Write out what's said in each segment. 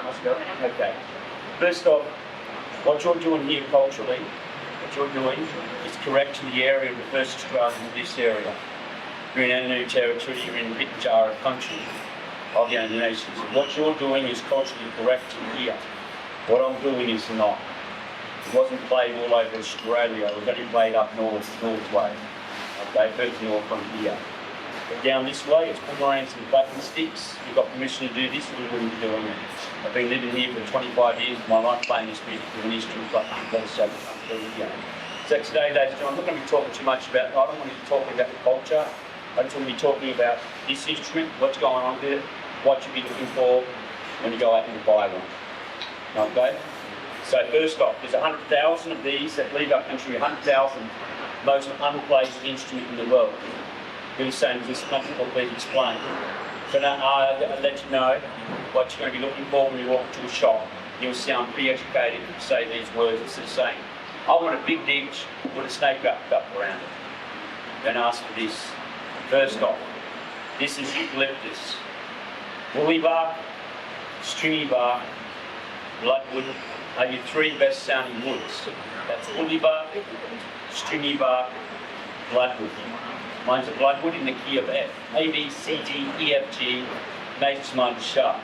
Must go? Okay. First off, what you're doing here culturally, what you're doing is correct to the area of the first Australian in this area. You're in Anu territory, you're in Bitjara country of the Indonesians. What you're doing is culturally correct to here. What I'm doing is not. It wasn't played all over Australia, it was only played up north way. Okay, further north from here. But down this way, it's boomerangs and button sticks. You've got permission to do this, we wouldn't be doing it. I've been living here for 25 years of my life playing this music with an instrument, but so today, ladies and gentlemen, I'm not going to be talking too much about, I don't want to be talking about the culture. I just want to be talking about this instrument, what's going on with it, what you'll be looking for when you go out and buy one. Okay? So first off, there's 100,000 of these that leave our country, 100,000 most unplayed instrument in the world. You're saying this country will please explain. So now I'll let you know what you're going to be looking for when you walk into a shop. You'll sound pretty educated if you say these words instead of saying, I want a big ditch with a snake up around it. Don't ask for this. First off, this is eucalyptus. Woolly bark, stringy bark, bloodwood are your three best sounding woods. That's woolly bark, stringy bark, bloodwood. Mine's a bloodwood in the key of F. A, B, C, D, E, F, G, major, minor, sharp.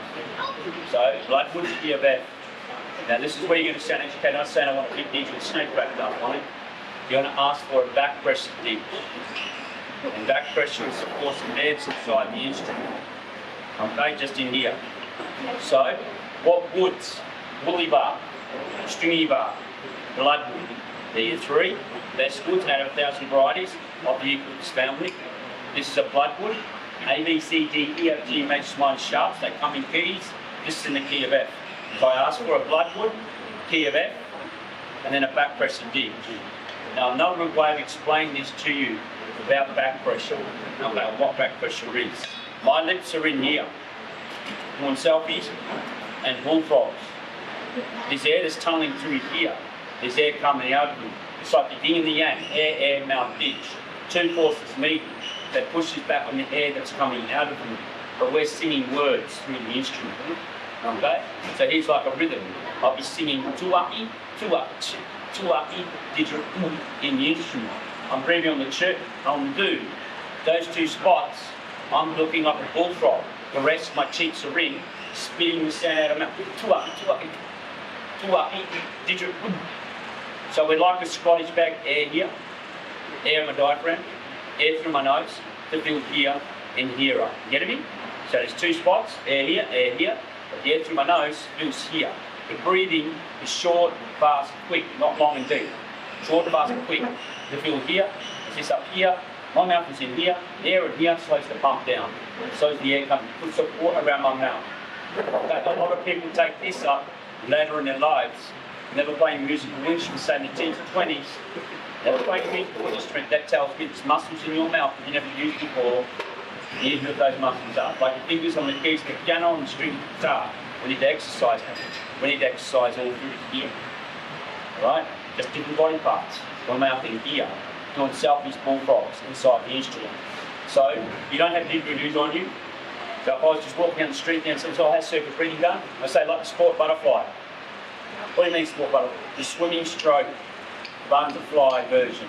So, bloodwood, key of F. Now this is where you're going to sound educated. I'm not saying I want a big ditch with a snake wrapped up on it. You're going to ask for a back pressure ditch. And back pressure is of course embedded inside the instrument. Okay, just in here. So, what woods? Woolly bark, stringy bark, bloodwood. They're your three best woods out of 1,000 varieties of the eucalyptus family. This is a bloodwood. A, B, C, D, E, F, G, major, minor, sharps. They come in keys. This is in the key of F. So I ask for a bloodwood, key of F, and then a back pressure D. Now another way of explaining this to you about back pressure, about what back pressure is. My lips are in here, doing selfies and bullfrogs. There's air that's tunneling through here. There's air coming out of them. It's like the yin and the yang, air, mouth, ditch. Two forces meeting that pushes back on the air that's coming out of them. But we're singing words through the instrument. Okay? So here's like a rhythm. I'll be singing tuaki, tuaki, tuaki, didgeridoo in the instrument. I'm breathing on the chirp, on the do. Those two spots, I'm looking like a bullfrog. The rest, my cheeks are in, spitting the sound out of my mouth. Tuaki, tuaki, tuaki, didgeridoo. So we're like a Scottish bag, air here, air in my diaphragm, air through my nose, to fill here and here up. You get me? So there's two spots, air here, but the air through my nose fills here. The breathing is short, fast, quick, not long and deep. Short, fast, and quick. The fill here, this up here, my mouth is in here, air in here slows the pump down. Slows the air coming, puts support around my mouth. Okay, a lot of people take this up later in their lives. Never playing musical instruments, say in the teens and 20s. Never playing a musical instrument, that tells me there's muscles in your mouth that you never used before. You need to build those muscles up. Like your fingers on the keys, the piano and the string guitar. We need to exercise them. We need to exercise all through here. Alright? Just different body parts. Your mouth in here. Doing selfies, bullfrogs inside the instrument. So, you don't have didgeridoos on you. So if I was just walking down the street and said, so I have circuit breathing done, I say like the sport butterfly. What do you mean sport butterfly? The swimming stroke, butterfly version.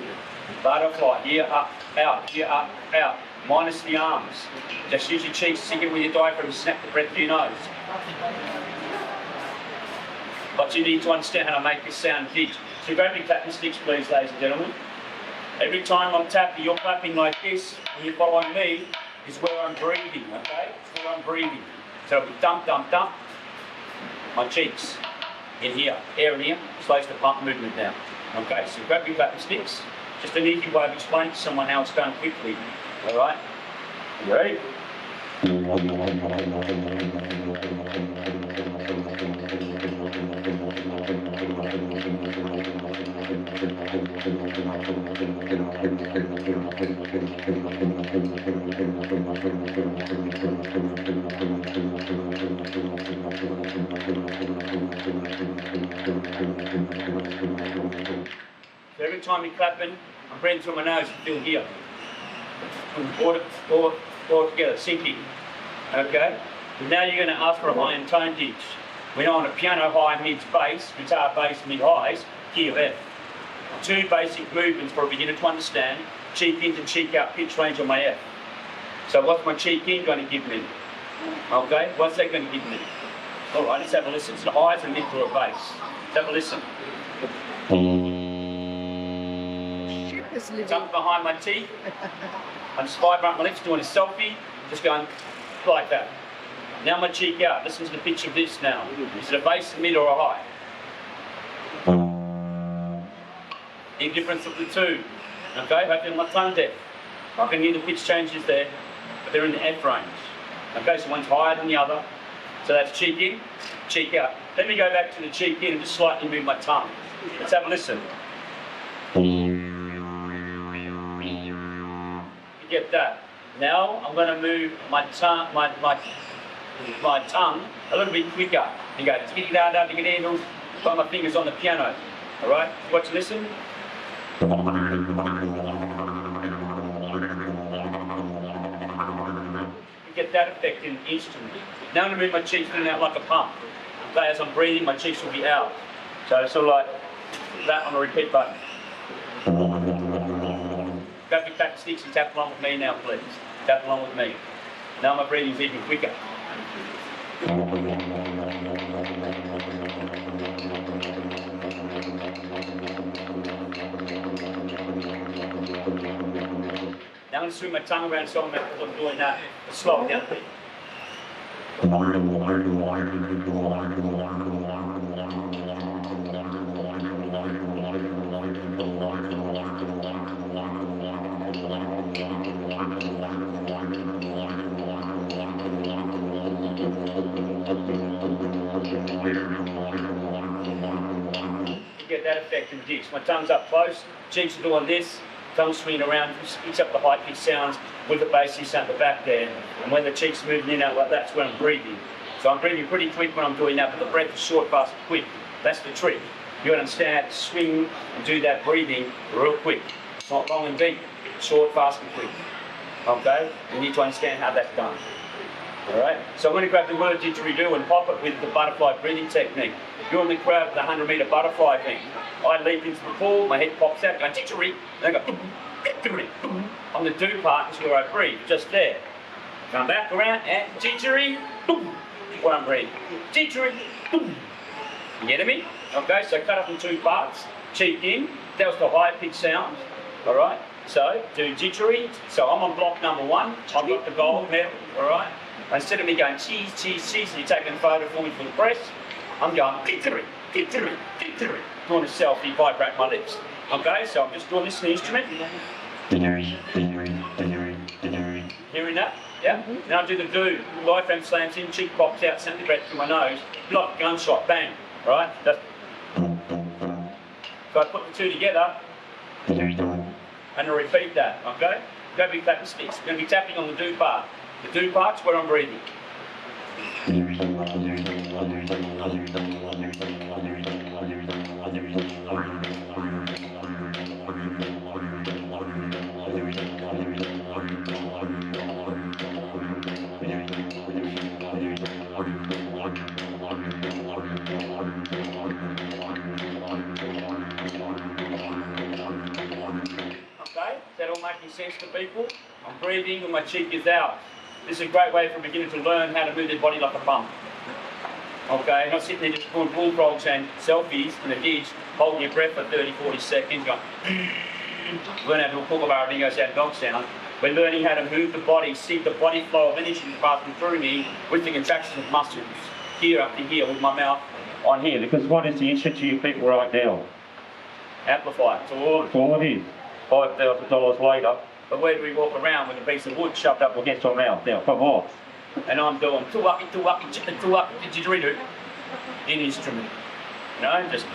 Butterfly, here up, out, here up, out. Minus the arms. Just use your cheeks, sink it with your diaphragm and snap the breath through your nose. But you need to understand how to make this sound ditch. So grab your clapping sticks please, ladies and gentlemen. Every time I'm tapping, you're clapping like this, and you're following me, is where I'm breathing, okay? It's where I'm breathing. So it'll be dump, dump, dump. My cheeks. In here, air in here, slows the pump movement down. Okay, so grab your clapping sticks. Just an easy way of explaining to someone how it's done quickly. Alright? You ready? So every time you're clapping, I'm breathing through my nose and feel here. All together, sinking. Okay? And now you're going to ask for a high and tone ditch. We know on a piano, high, mids, bass, guitar, bass, mid, highs, key of F. Two basic movements for a beginner to understand, cheek in to cheek out pitch range on my F. So what's my cheek in going to give me? Okay, what's that going to give me? All right, let's have a listen. It's the highs and mid to a bass. Let's have a listen. Tongue behind my teeth. I'm just vibrating my lips, doing a selfie, just going like that. Now my cheek out. Listen to the pitch of this now. Is it a bass, a mid, or a high? Any difference of the two? Okay, hopefully my tongue deaf. I can hear the pitch changes there, but they're in the F range. Okay, so one's higher than the other. So that's cheek in, cheek out. Let me go back to the cheek in and just slightly move my tongue. Let's have a listen. You get that? Now I'm going to move my tongue, my tongue a little bit quicker. You go ticky da da ticky da. Put my fingers on the piano. All right. Watch, listen. You get that effect in the instrument. Now I'm going to move my cheeks in and out like a pump. Okay, as I'm breathing, my cheeks will be out. So sort of like that on the repeat button. Grab your tap sticks and tap along with me now, please. Tap along with me. Now my breathing's even quicker. Now I'm going to swing my tongue around so I'm doing that. Slow it down, please. Get that effect in the dish. My tongue's up close, cheeks are doing this, tongue swinging around, picks up the high pitch sounds with the bassy sound at the back there. And when the cheeks move in and out like that, that's when I'm breathing. So I'm breathing pretty quick when I'm doing that, but the breath is short, fast, and quick. That's the trick. You understand how to swing and do that breathing real quick. It's not long and deep, short, fast, and quick. Okay? You need to understand how that's done. Alright? So I'm going to grab the word didgeridoo and pop it with the butterfly breathing technique. You're in the crowd with the 100-metre butterfly thing. I leap into the pool, my head pops out, go didgeridoo, and I go didgeridoo. On the do part is where I breathe, just there. Come back around and didgeridoo. What I'm breathing. Didgeridoo. You get me? Okay, so cut up in two parts. Cheek in, that was the high pitch sound. Alright? So do didgeridoo. So I'm on block number 1. I've got the gold medal, alright? Instead of me going cheese, cheese, cheese, and you're taking a photo for me for the press, I'm going didgeridoo, didgeridoo, didgeridoo. Doing a selfie, vibrate my lips. Okay, so I'm just doing this in the instrument. Hearing that? Yeah? Now I do the do. Diaphragm slams in, cheek pops out, sound breath through my nose. Like a gunshot, bang. Right? That's... So I put the two together and I repeat that. Okay? Go big tapping sticks. I'm going to be tapping on the do part. The do part's where I'm breathing. Okay, is that all making sense to people? I'm breathing and my cheek is out. This is a great way for a beginner to learn how to move their body like a pump. Okay, not sitting there just doing bullfrogs and selfies in a ditch, holding your breath for 30, 40 seconds, going learn how to do a kookaburra and goes out dog sound. We're learning how to move the body, see the body flow of energy passing through me with the contractions of muscles, here up to here with my mouth on here. Because what is the instrument to you people right now? Amplifier. It's all it is. $5,000 later. But where do we walk around with a piece of wood shoved up against our mouth? Now, come on. And I'm doing tuwaki, didgeridoo in the instrument. You know, just...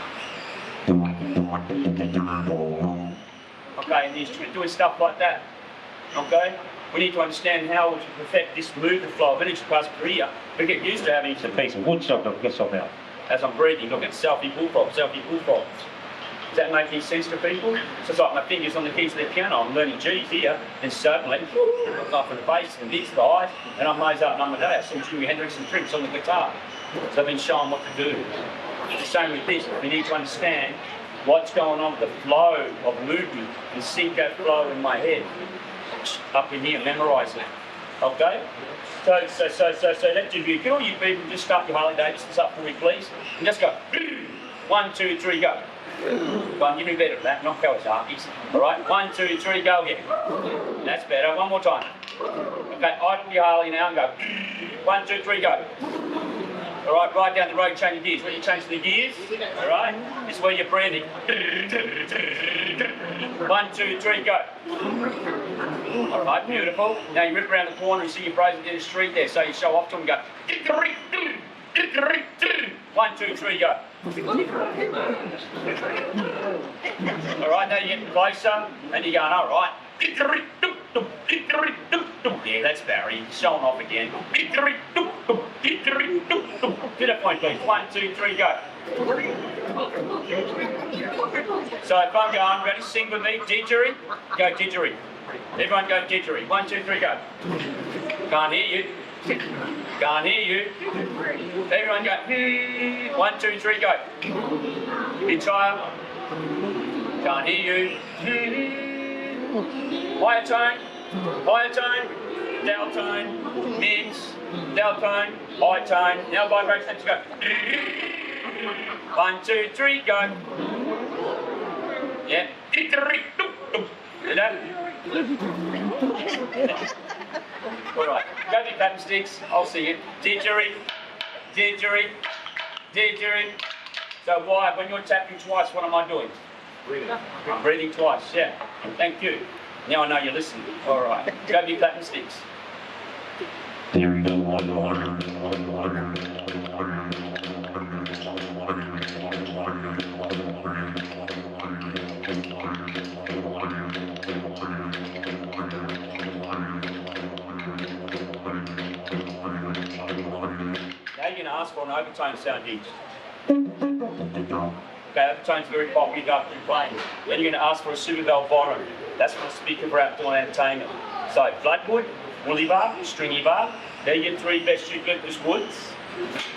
Okay, in the instrument, doing stuff like that. Okay? We need to understand how to perfect this movement flow of energy passing through here. We get used to having a piece of wood shoved up against our mouth. As I'm breathing, look at selfie bullfrogs. Does that make any sense to people? So it's like my fingers on the keys of the piano. I'm learning G's here, and suddenly, I'm going for the bass and this, the highs, and I'm lays out number day. I see Jimi Hendrix and Prince on the guitar. So I've been shown what to do. The same with this. We need to understand what's going on with the flow of movement and sync that flow in my head. Up in here, memorise it. Okay? So that you get all you people, just start your Harley Davidsons up for me, please. And just go. 1, 2, 3, go. Go on, give me better than that, not go as harpies. Alright, 1, 2, 3, go again. That's better, one more time. Okay, idle your Harley now and go. 1, 2, 3, go. Alright, right down the road, change the gears. When you change the gears, alright, this is where you're breathing. 1, 2, 3, go. Alright, beautiful. Now you rip around the corner and see your bros in the street there, so you show off to them and go. 1, 2, 3, go. Alright, now you're getting closer and you're going, alright. Yeah, that's Barry. Showing off again. To the point, please. 1, 2, 3, go. So if I'm going, ready, sing with me, didgeridoo, go didgeridoo. Everyone go didgeridoo. 1, 2, 3, go. Can't hear you. Can't hear you. Everyone go. 1, 2, 3, go. Bit higher. Can't hear you. Higher tone. Higher tone. Dowel tone. Mids. Dowel tone. High tone. Now vibration. Let's go. 1, 2, 3, go. Yeah. Do that. Alright, go to your pattern sticks, I'll see it. Didgeridoo, didgeridoo, didgeridoo. So why, when you're tapping twice, what am I doing? Breathing. I'm breathing twice, yeah. Thank you. Now I know you're listening. Alright, go to your pattern sticks. Now you're going to ask for an overtone sound each. Okay, overtone's very popular after playing. Then you're going to ask for a super bell bottom. That's for a speaker for outdoor entertainment. So, flatwood, woolly bar, stringy bar. They're your three best eucalyptus woods.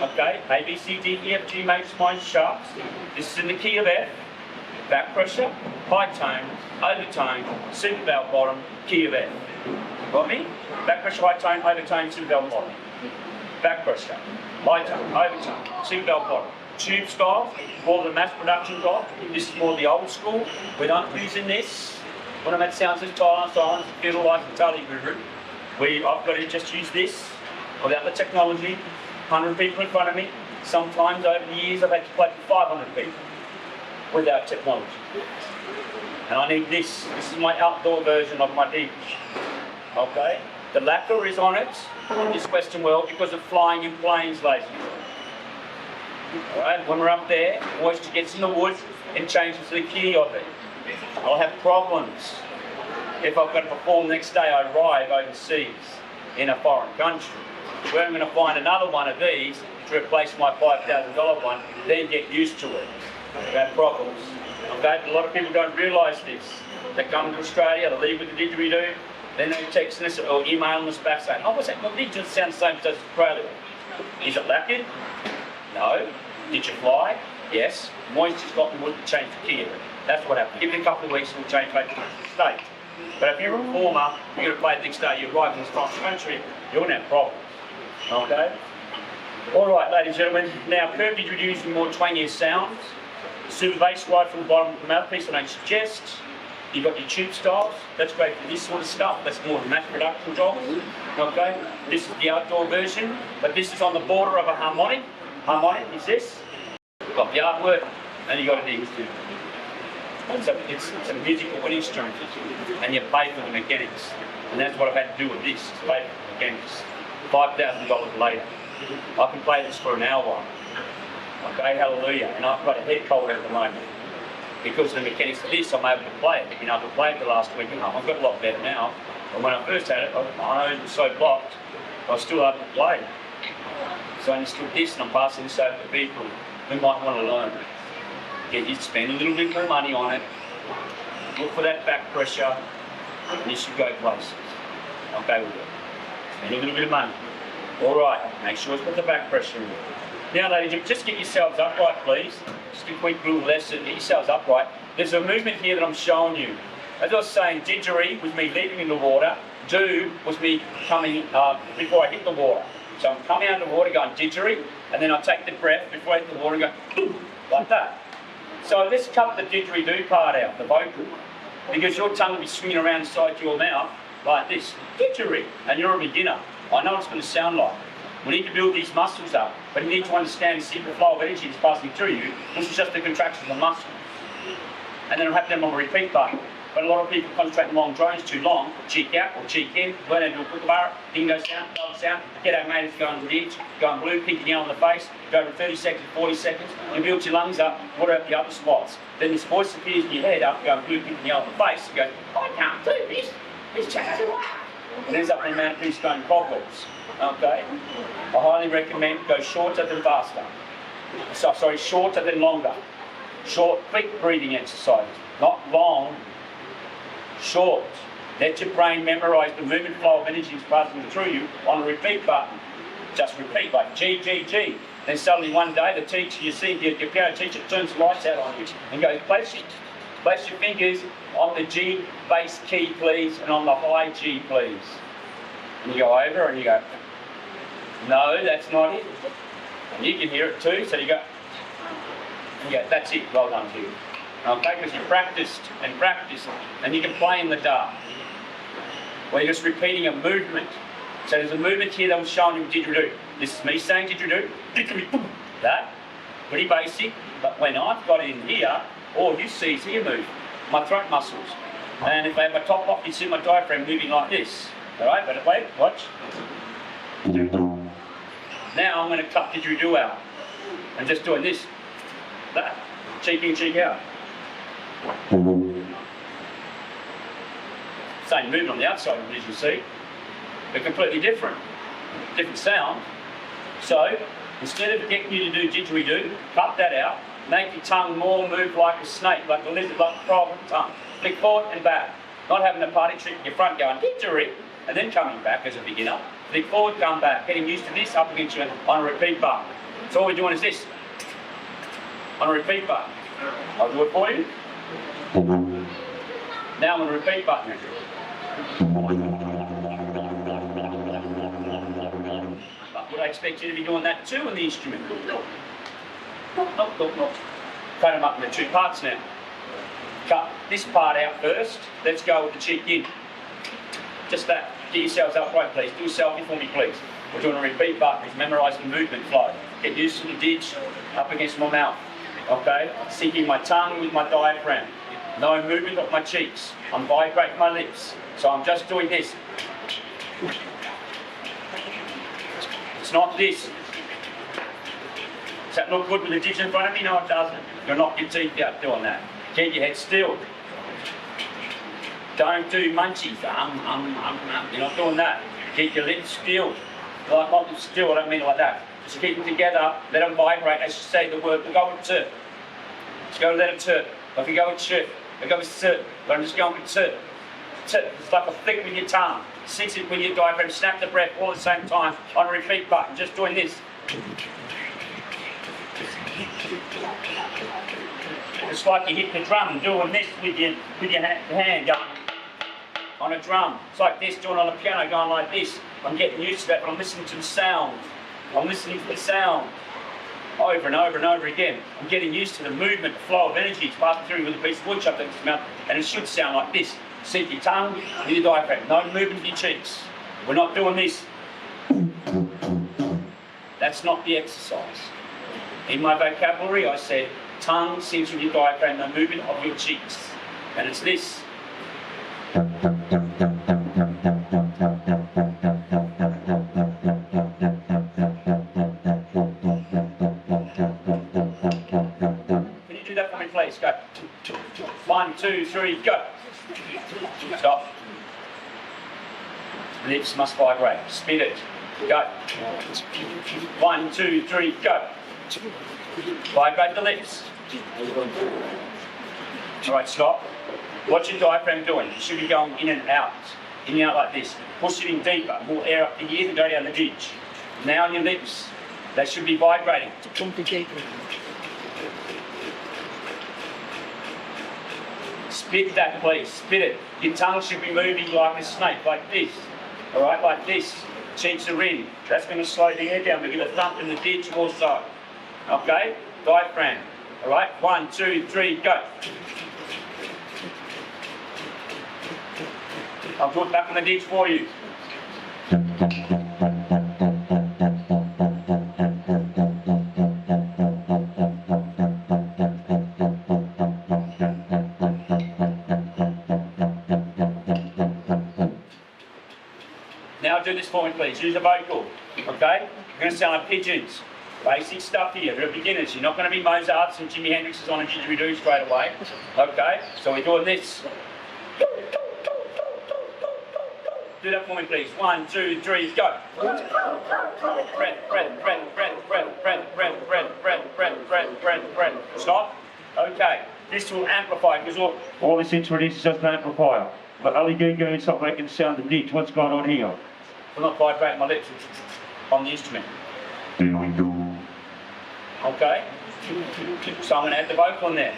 Okay, A, B, C, D, E, F, G major, minor, sharps. This is in the key of F. Back pressure, high tone, overtone, super bell bottom, key of F. Got me? Back pressure, high tone, overtone, super bell bottom. Back pressure, high tone, overtone, super bell bottom. Tube style, more the mass production style. This is more the old school. We're not using this. When I'm at sounds as silence, fiddle like totally guru. I've got to just use this without the technology. 100 people in front of me. Sometimes over the years I've had to play for 500 people without technology. And I need this. This is my outdoor version of my Didge. Okay? The lacquer is on it in this Western world because of flying in planes lately. Alright, when we're up there, moisture gets in the wood and changes the key of it. I'll have problems if I've got to perform the next day. I arrive overseas in a foreign country. Where I'm going to find another one of these to replace my $5,000 one, then get used to it. We have problems. Okay, a lot of people don't realise this. They come to Australia, they leave with the didgeridoo, then they text us or email us back saying, oh, what's that? Well, it just sounds the same as Australia. Is it lacquered? No. Did you fly? Yes. Moisture's got the wood to change the key of it. That's what happened. Give it a couple of weeks and we'll change back to the state. But if you're a performer, you're going to play the next day, you arrive in this foreign country, you're going to have problems. Okay? Alright, ladies and gentlemen, now curved didgeridoo using more twangier sounds. Super bass right from the bottom of the mouthpiece, I don't suggest. You've got your tube styles, that's great for this sort of stuff, that's more the mass production job. Okay? This is the outdoor version, but this is on the border of a harmonic. Harmonic is this. You've got the artwork, and you've got a Didge too. It's a musical instrument, and you pay for the mechanics. And that's what I've had to do with this, is pay for the mechanics. $5,000 later. I can play this for an hour. Okay, hallelujah. And I've got a head cold at the moment. Because of the mechanics of this, I'm able to play it. I've been able to play it the last week and a half. I've got a lot better now. But when I first had it, my nose was so blocked, I was still able to play. So I understood this, and I'm passing this over to people who might want to learn. Get you to spend a little bit more money on it. Look for that back pressure, and you should go places. Okay with it. Spend a little bit of money. All right, make sure it's got the back pressure in it. Now, ladies, just get yourselves upright, please. Just a quick little lesson. Get yourselves upright. There's a movement here that I'm showing you. As I was saying, didgeridoo was me leaping in the water. Do was me coming before I hit the water. So I'm coming under the water going didgeridoo, and then I take the breath before I hit the water and go like that. So let's cut the didgeridoo part out, the vocal, because your tongue will be swinging around inside your mouth like this, didgeridoo, and you're a beginner. I know what it's going to sound like. We need to build these muscles up, but you need to understand the simple flow of energy that's passing through you, which is just the contraction of the muscles. And then I'll have them on a repeat button. But a lot of people concentrate on long drones too long, cheek out or cheek in, learn how to do a quick bar, dingo sound, dog sound, get our mates going red, going blue, pink and yellow on the face, go from 30 seconds to 40 seconds, and build your lungs up, water out the other spots. Then this voice appears in your head after going blue, pink and yellow on the face, and goes, I can't do this, it's just too hard. And ends up in a man of peace going cobwebs. Okay? I highly recommend go shorter than faster. Sorry, shorter than longer. Short, quick breathing exercises, not long. Short. Let your brain memorise the movement flow of energy that's passing through you on a repeat button. Just repeat, like G, G, G. Then suddenly one day the teacher, you see your piano teacher turns the lights out on you and goes, place your fingers on the G bass key, please, and on the high G, please. And you go over and you go, no, that's not it. And you can hear it too, so you go, that's it, well done to you. Okay, because you practiced and practiced, and you can play in the dark. Well, you're just repeating a movement. So there's a movement here that was shown in didgeridoo. This is me saying didgeridoo, that, pretty basic, but when I've got it in here, all you see is here move, my throat muscles. And if I have my top off, you see my diaphragm moving like this. Alright, but wait, watch. Now I'm going to cut didgeridoo out. And just doing this, that, cheek in, cheek out. Same movement on the outside, as you see, but completely different. Different sound. So, instead of getting you to do didgeridoo, cut that out, make your tongue more move like a snake, like a lizard, like a frog tongue. Flick forward and back. Not having a party trick in your front going didgeridoo, and then coming back as a beginner. Flick forward, come back. Getting used to this up against you on a repeat button. So all we're doing is this. On a repeat button. I'll do it for you. Now I'm on a repeat button. But would I expect you to be doing that too in the instrument? No. No. Cut them up into two parts now. Cut this part out first. Let's go with the cheek in. Just that. Get yourselves upright, please. Do a selfie for me, please. We're doing a repeat button. It's memorising the movement flow. Get used to the didge up against my mouth. Okay? Syncing my tongue with my diaphragm. No movement of my cheeks. I'm vibrating my lips. So I'm just doing this. It's not this. Does that look good with the didge in front of me? No, it doesn't. You'll knock your teeth out doing that. Keep your head still. Don't do munchies. You're not doing that. Keep your lips still. Like, not still, I don't mean it like that. Just keep them together, let them vibrate. As you say the word, we'll go with t. Just go let it t. If you go with ch, I go with t. But I'm just going with t. T. It's like a flick with your tongue. Cinch it with your diaphragm. Snap the breath all at the same time on a repeat button. Just doing this. It's like you hit the drum, doing this with your hand going on a drum. It's like this, doing on a piano, going like this. I'm getting used to that, but I'm listening to the sound. I'm listening to the sound over and over and over again. I'm getting used to the movement, the flow of energy. It's passing through with a piece of wood chopped in its mouth, and it should sound like this. Sink your tongue with your diaphragm. No movement of your cheeks. We're not doing this. That's not the exercise. In my vocabulary, I said, tongue sinks with your diaphragm, no movement of your cheeks. And it's this. Can you do that for me, please? Go. 1, 2, 3, go. Stop. Lips must vibrate. Spit it. Go. 1, 2, 3, go. Vibrate the lips. Alright, stop. What's your diaphragm doing? It should be going in and out. In and out like this. Push it in deeper. More air up the ear to go down the ditch. Now on your lips. They should be vibrating. Spit that, please. Spit it. Your tongue should be moving like a snake, like this. All right, like this. Cheeks are in. That's going to slow the air down. We're going to thump in the ditch also. Okay? Diaphragm. All right? 1, 2, 3, go. I'll put it back on the ditch for you. Now do this for me, please. Use a vocal. Okay? You're going to sound like pigeons. Basic stuff here. We're beginners. You're not going to be Mozarts and Jimi Hendrixes on a didgeridoo straight away. Okay? So we're doing this. Do that for me, please. 1, 2, 3, go. Breath, breath, breath, breath, breath, breath, breath, breath, breath, breath, breath, breath, breath. Stop. Okay. This will amplify because all this instrument is just an amplifier. But only going something I can sound the ditch. What's going on here? I'm not vibrating my lips on the instrument. Okay? So I'm going to add the vocal in there.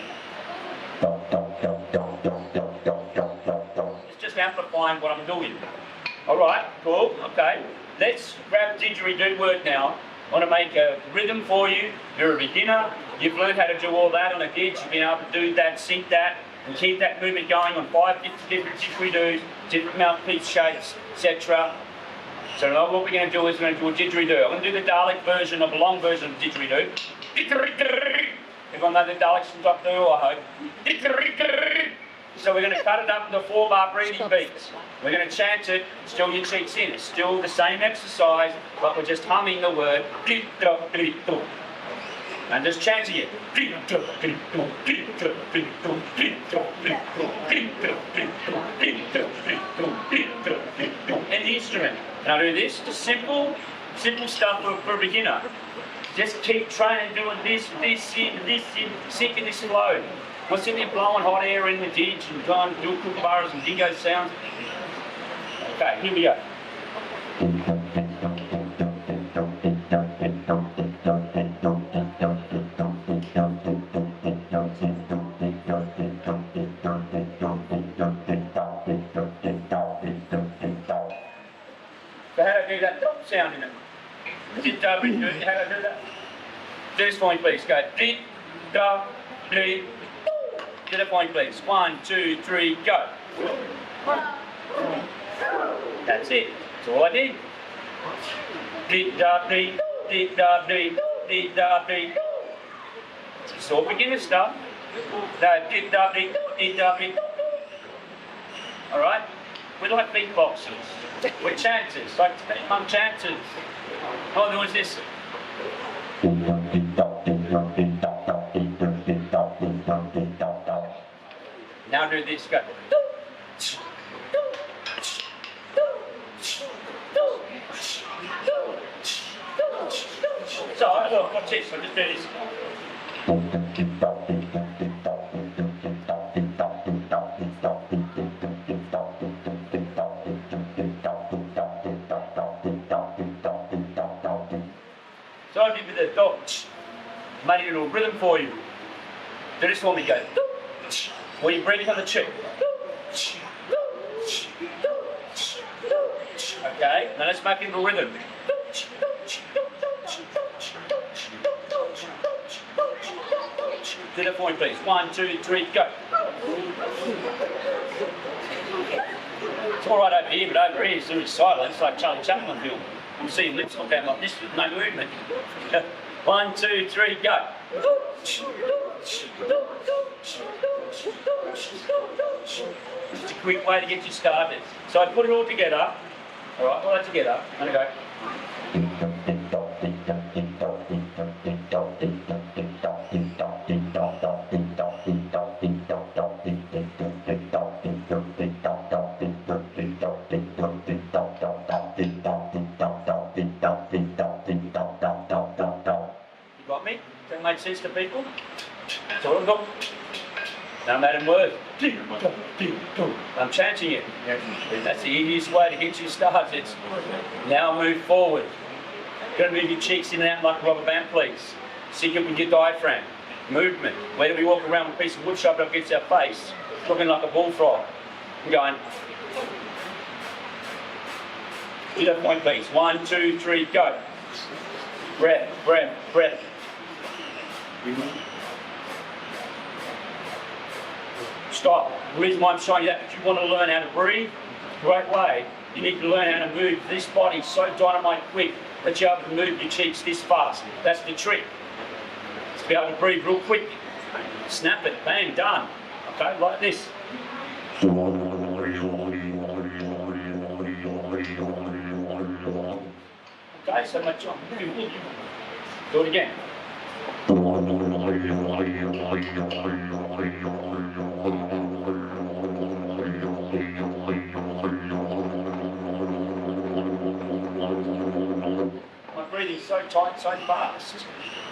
It's just amplifying what I'm doing. Alright, cool, okay. Let's grab a didgeridoo word now. I want to make a rhythm for you. You're a beginner. You've learned how to do all that on a ditch. You've been able to do that, sync that, and keep that movement going on 5 different didgeridoos, different mouthpiece shapes, etc. So now what we're going to do is we're going to do a didgeridoo. I'm going to do the Dalek version of a long version of didgeridoo. Everyone know the Daleks from Doctor Who, I hope. So we're going to cut it up into 4-bar breathing beats. We're going to chant it, still your cheeks in. It's still the same exercise, but we're just humming the word. And just chanting it. And the instrument. And I do this, just simple stuff for a beginner. Just keep training, doing this, sinking this flow. I'm sitting there blowing hot air in the ditch and trying to do kookaburras and dingo sounds. Okay, here we go. So how do I do that dot sound in it? Didgeridoo, how do I do that? Do this for me, please. Go did-da-dee. Do that for me, please. 1, 2, 3, go. That's it. That's all I did. Did-da-dee, did-da-dee, did-da-dee. It's all beginner stuff. Did-da-dee, did-da-dee. All right? We're like beatboxers. We're chanters, like I'm chanters. All I'm doing is this. Now do this, go. So, look, watch this, I'll just do this. So I did with the dog, made it a little rhythm for you. Do this for me, go. While you're breathing on the cheek. Okay, now let's make it a rhythm. Do that for me, please. 1, 2, 3, go. It's all right over here, but over here it's really silence, like Charlie Chaplin film. I'm seeing lips look out like this with no movement. 1, 2, 3, go. It's a quick way to get you started. So I put it all together. All right, all that together. I'm going to go. You got me? That made sense to people? That's all I've got. Now I'm adding words. I'm chanting it. That's the easiest way to get you started. Now move forward. Got to move your cheeks in and out like a rubber band, please. Sync up with your diaphragm. Movement. Whether we walk around with a piece of wood shoved up against our face, looking like a bullfrog. I'm going. Do that point, please. 1, 2, 3, go. Breath, breath, breath. Stop. The reason why I'm showing you that, if you want to learn how to breathe, great way. You need to learn how to move this body so dynamite quick that you're able to move your cheeks this fast. That's the trick. To be able to breathe real quick. Snap it, bang, done. Okay, like this. Okay, so much on. Do it again. My breathing's so tight, so fast.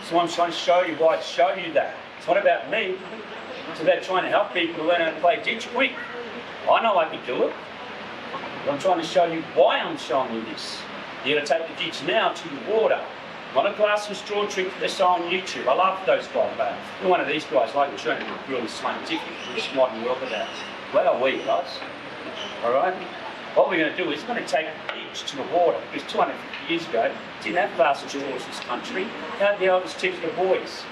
So I'm trying to show you why I show you that. It's not about me. It's about trying to help people learn how to play ditch quick. I know I can do it. But I'm trying to show you why I'm showing you this. You're going to take the ditch now to the water. Not a glass and straw trick that they saw on YouTube. I love those guys, but you're one of these guys like to train really scientific, really smart and well at that. Well are we, guys? Alright? What we're going to do is we're going to take the ditch to the water, because 250 years ago, didn't have glass and straws in this country. How did the elders teach the boys?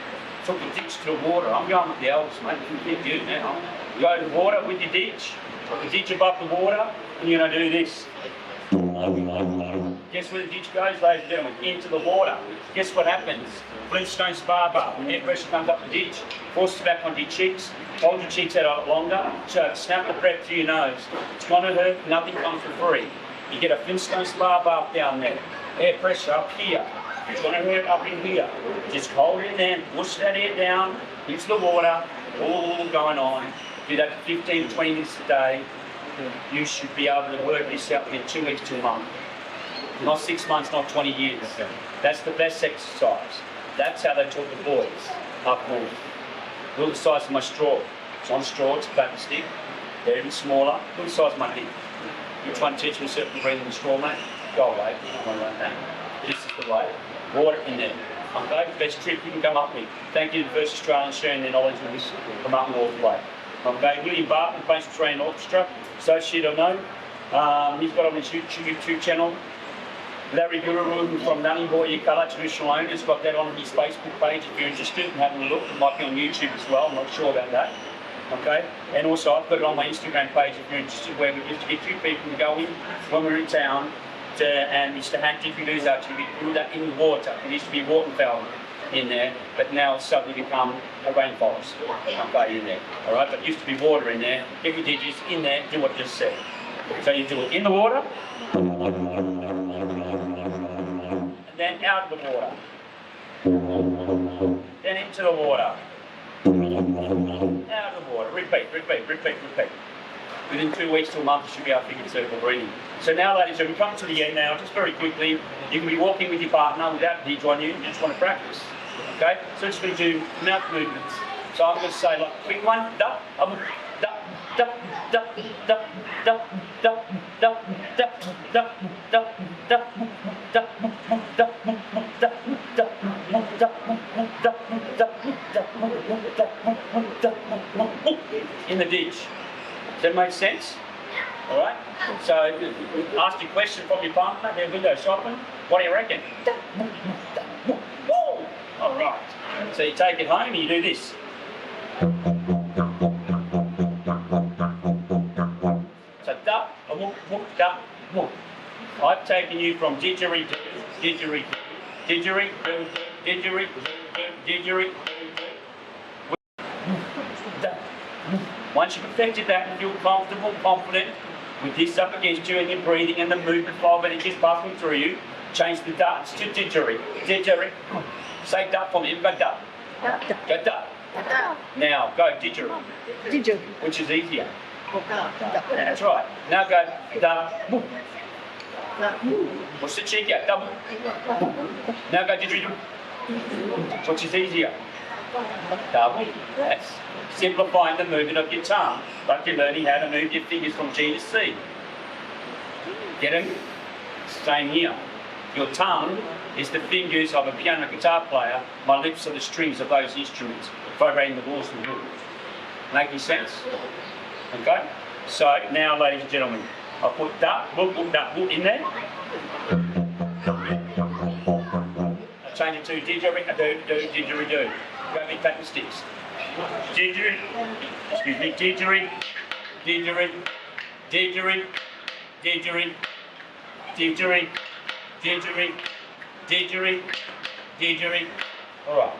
Took the ditch to the water. I'm going with the elders, mate. You now. You go to the water with your ditch, put the ditch above the water, and you're going to do this. Guess where the ditch goes, ladies and gentlemen? Into the water. Guess what happens? Flintstone spar bar. When air pressure comes up the ditch, forces back onto your cheeks, hold your cheeks out a lot longer, so snap the breath through your nose. It's going to hurt, nothing comes for free. You get a Flintstone spar bar down there. Air pressure up here. It's going to hurt up in here. Just hold it in there, push that air down into the water, all going on. Do that for 15 to 20 minutes a day. You should be able to work this out within 2 weeks to a month. Not 6 months, not 20 years. That's the best exercise. That's how they taught the boys up north. Look at the size of my straw. It's on straw, it's a paper stick. They're even smaller. Look at the size of my hip. You're trying to teach me certain breathing in straw, mate? Go away. I don't want to learn that. This is the way. Water in there. Okay, best trip you can come up with. Thank you to the first Australians sharing their knowledge with us from up north way. Okay, William Barton plays Australian Orchestra, associate I know. He's got on his YouTube channel. Larry Guru from Nullingboy Colour Traditional Owners got that on his Facebook page if you're interested in having a look. It might be on YouTube as well, I'm not sure about that. Okay, and also I've got it on my Instagram page if you're interested, where we used to get 2 people to go in when we were in town and Mr. Hank Didgeridoo's actually do that in water. It used to be waterfowl in there, but now it's suddenly become a rainforest. Okay, in there. Alright, but it used to be water in there. Get your digits in there, do what I just said. So you do it in the water, and then out of the water. Then into the water. Out of the water. Repeat, repeat, repeat, repeat. Within 2 weeks to a month, you should be able to figure circle breathing. So now, ladies, we come to the end now, just very quickly. You can be walking with your partner without a ditch on you, you just want to practice. Okay? So just going to do mouth movements. So I'm going to say like quick one, da, da, da, da, da, da, da, da, da, da, da, da, in the ditch. Does that make sense? Alright? So ask your question from your partner, they're window shopping. What do you reckon? Alright. So you take it home and you do this. So da, da, da. I've taken you from didgeridoo, didgeridoo, didgeridoo, didgeridoo, didgeridoo. Once you've perfected that and feel comfortable, confident with this up against you and your breathing and the movement flow of energies passing through you, change the darts to didgeridoo, didgeridoo. Say da for me, go da. Go da. Now go didgeridoo. Didgeridoo. Which is easier. That's right. Now go da. Push the cheek out, double. Now go didgeridoo. Which is easier. Double. That's simplifying the movement of your tongue, like you're learning how to move your fingers from G to C. Get them? Same here. Your tongue is the fingers of a piano guitar player. My lips are the strings of those instruments, vibrating the walls and wood. Making sense? Okay? So now, ladies and gentlemen, I'll put that book in there. I'll change it to didgeridoo. Go big paper sticks. Didgeridoo. Excuse me. Didgeridoo. Didgeridoo. Didgeridoo. Didgeridoo. Didgeridoo. Didgeridoo. Didgeridoo. Didgeridoo. All right.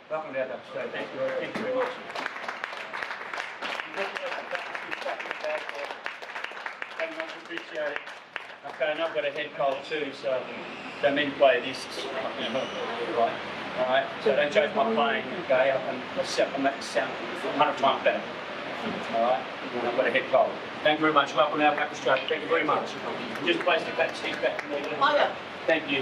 Welcome to that show. Thank you very much. Very much appreciate it. Okay, and I've got a head cold too, so don't mean to play this. Right. Alright, so don't change my playing, okay? I can make it sound 100 times better. Alright, and I've got a head cold. Thank you very much. Welcome to our Australia. Thank you very much. Just place the back seat back to me. Thank you.